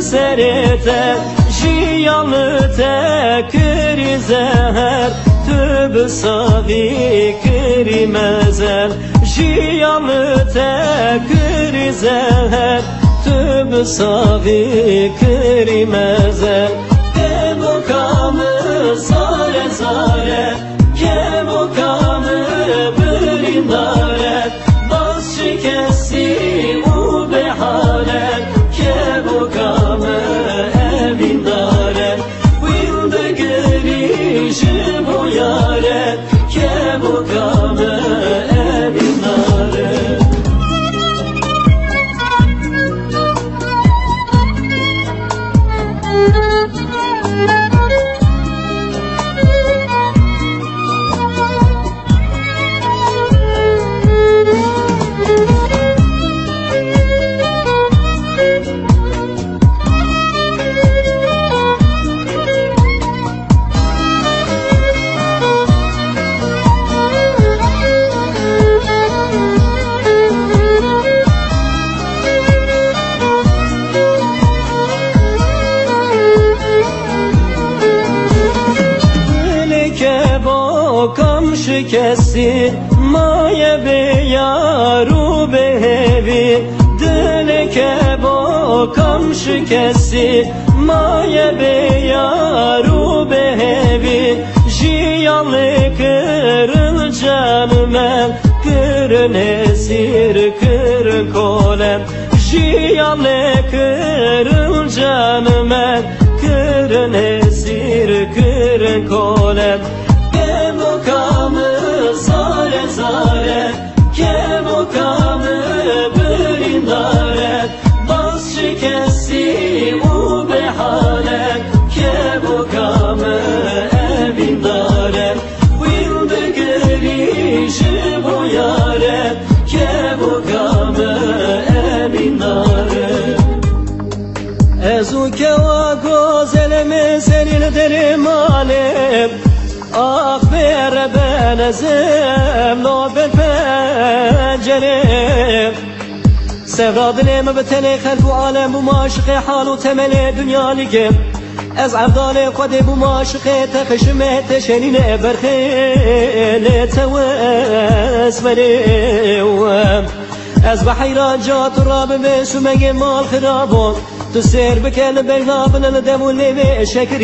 serete jiyanlı te krizer tüb savi krimezel jiyanlı te krizer tüb savi krimezel bu kamı sare sare ke bu kamı brindare bas şikesi u behalet ke bu kamı evindare wilde gelişi bu yare ke bu kamı evindare. Kam şikesti maye be yaru behevi dileke bo kam şikesti maye be yaru behevi jiyanlı kırıl canımel kırın esir kırın kolem jiyanlı kırıl canımel kırın esir kırın kolem bu kamı zare zare ke bu kamı brindare bas şikesi u behalet ke bu kamı evindare wilde gelişi bu yare ke bu kamı evindare ezu ke va gozeleme senin derim alem ah ver ben ezem lo ben pencerem sevra dilime betene خلف عالم bu maşık halu temeli dünya ligem ez abdale kode bu maşık tefşime teşenine berkhele tewesmele ez bahira jat rab be sumege mal kharabon tu ser bekel belabn el demul ve şekri